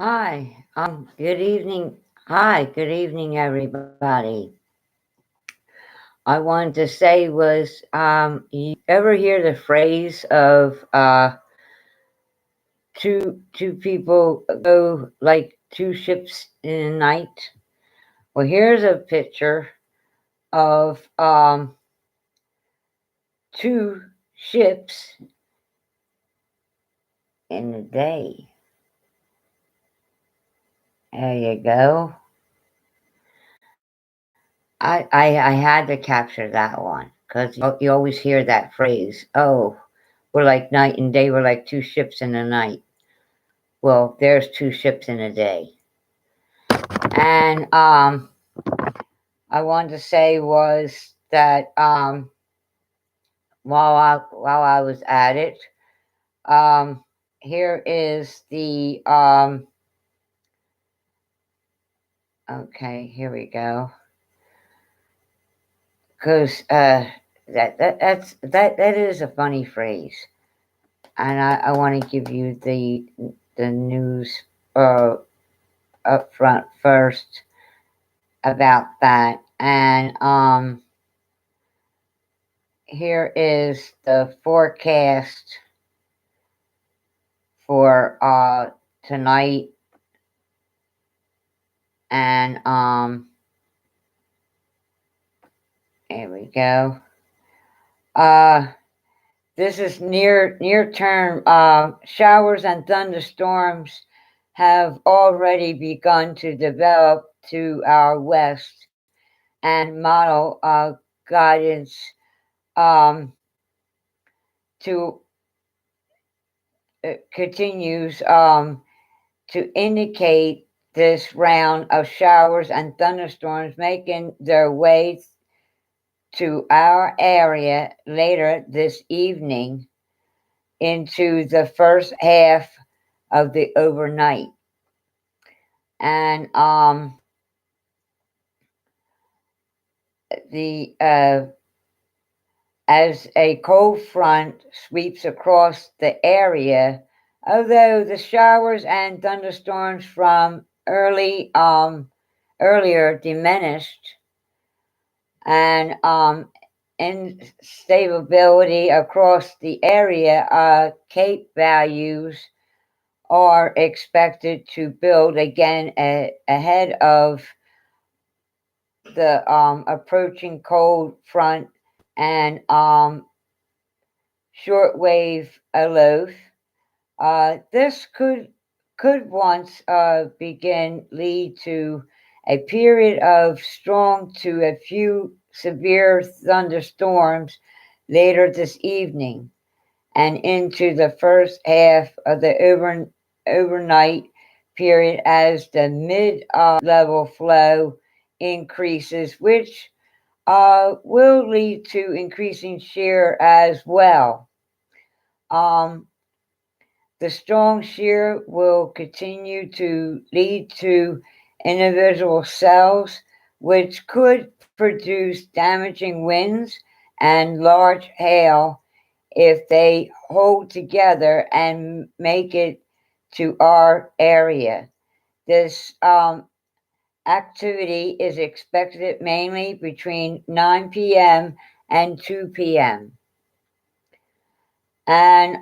Hi, good evening. Hi, good evening, everybody. I wanted to say was, you ever hear the phrase of two people go like two ships in the night? Well, here's a picture of two ships in the day. There you go. I had to capture that one because you always hear that phrase. Oh, we're like night and day. We're like two ships in the night. Well, there's two ships in a day. And I wanted to say was that while I was at it, um, here is the okay. Here we go. Because that is a funny phrase, and I want to give you the news uh, up front first about that. And here is the forecast for tonight, and here we go. Uh, this is near term. Showers and thunderstorms have already begun to develop to our west, and model guidance um, to continues to indicate this round of showers and thunderstorms making their way to our area later this evening into the first half of the overnight. And the as a cold front sweeps across the area, although the showers and thunderstorms from earlier diminished, and instability across the area, Cape values are expected to build again ahead of the approaching cold front and shortwave aloof. This could once begin lead to a period of strong to a few severe thunderstorms later this evening and into the first half of the overnight period as the mid-level flow increases, which will lead to increasing shear as well. Um, the strong shear will continue to lead to individual cells, which could produce damaging winds and large hail if they hold together and make it to our area. This activity is expected mainly between 9 p.m. and 2 p.m. And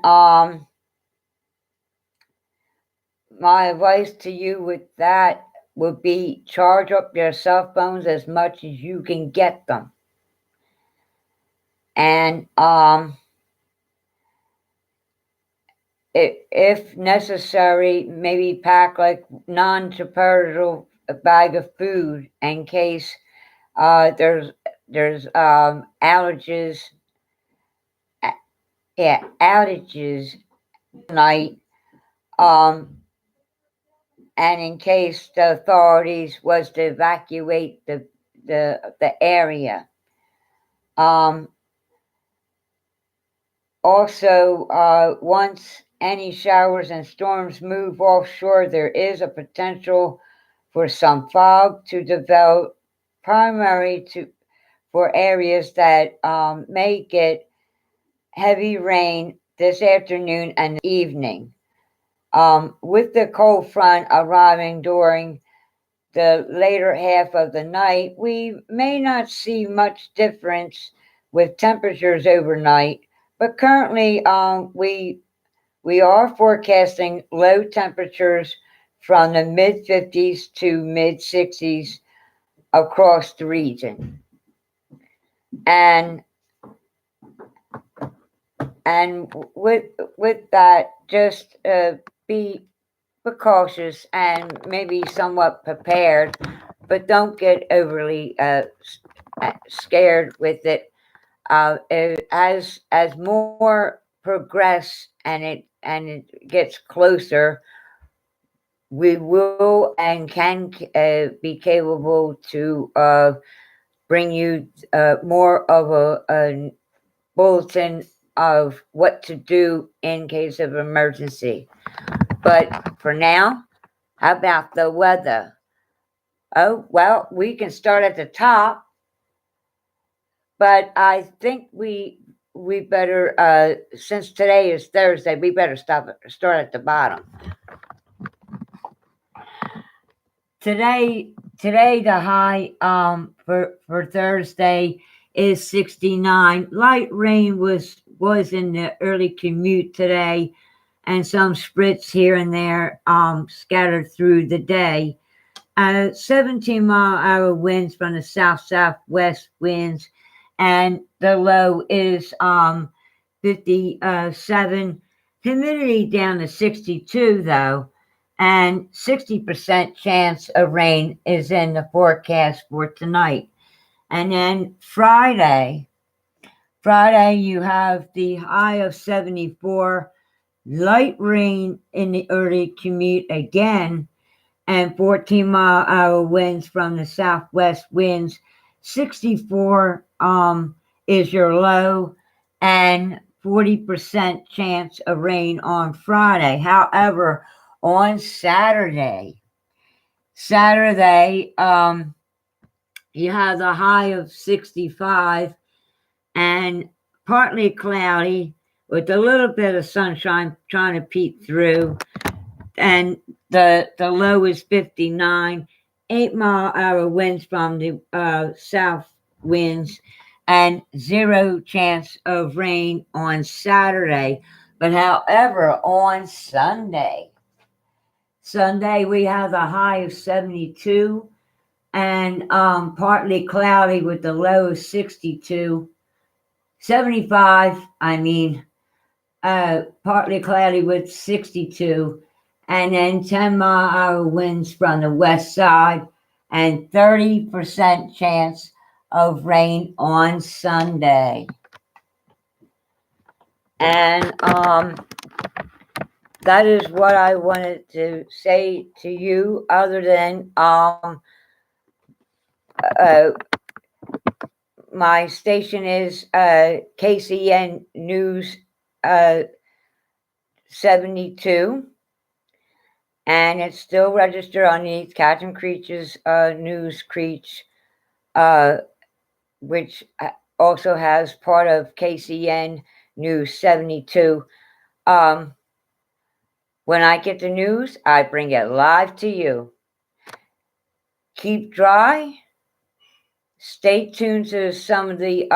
my advice to you with that would be charge up your cell phones as much as you can get them. And if necessary, maybe pack like non-perishable bag of food in case there's allergies. Yeah, outages tonight. Um, and in case the authorities was to evacuate the area. Um, Also, once any showers and storms move offshore, there is a potential for some fog to develop, primary to for areas that may get heavy rain this afternoon and evening. With the cold front arriving during the later half of the night, we may not see much difference with temperatures overnight, but currently we are forecasting low temperatures from the mid 50s to mid 60s across the region. And with that, just be cautious and maybe somewhat prepared, but don't get overly scared with it. As more progress and it gets closer, we will and can be capable to bring you more of a bulletin of what to do in case of emergency. But for now, how about the weather? Oh, well, we can start at the top, but I think we better since today is Thursday, we better start at the bottom. Today the high for Thursday is 69. Light rain was in the early commute today, and some spritz here and there scattered through the day. 17-mile-an-hour winds from the south-southwest winds, and the low is 57. Humidity down to 62 though, and 60% chance of rain is in the forecast for tonight. And then Friday you have the high of 74, light rain in the early commute again, and 14-mile-an-hour winds from the southwest winds. 64 is your low, and 40% chance of rain on Friday. However, on Saturday, you have the high of 65 and partly cloudy with a little bit of sunshine trying to peek through. And the low is 59, 8-mile-an-hour winds from the south winds, and 0 chance of rain on Saturday. But however, on Sunday we have the high of 72 and partly cloudy with the low of 62. 75, partly cloudy with 62. And then 10-mile-an-hour winds from the west side, and 30% chance of rain on Sunday. And that is what I wanted to say to you, other than my station is KCN News 72. And it's still registered underneath Kathryn Creech's News Creech, which also has part of KCN News 72. When I get the news, I bring it live to you. Keep dry. Stay tuned to some of the,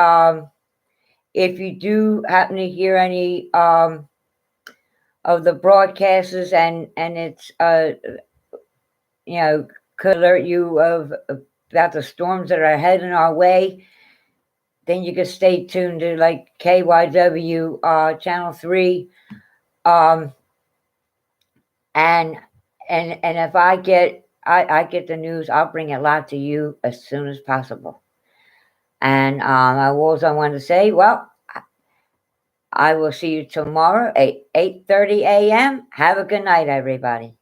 if you do happen to hear any of the broadcasters and it's could alert you about the storms that are heading our way, then you can stay tuned to like KYW channel 3. And if I get the news, I'll bring it live to you as soon as possible. And I wanted to say, well, I will see you tomorrow at 8:30 a.m. Have a good night, everybody.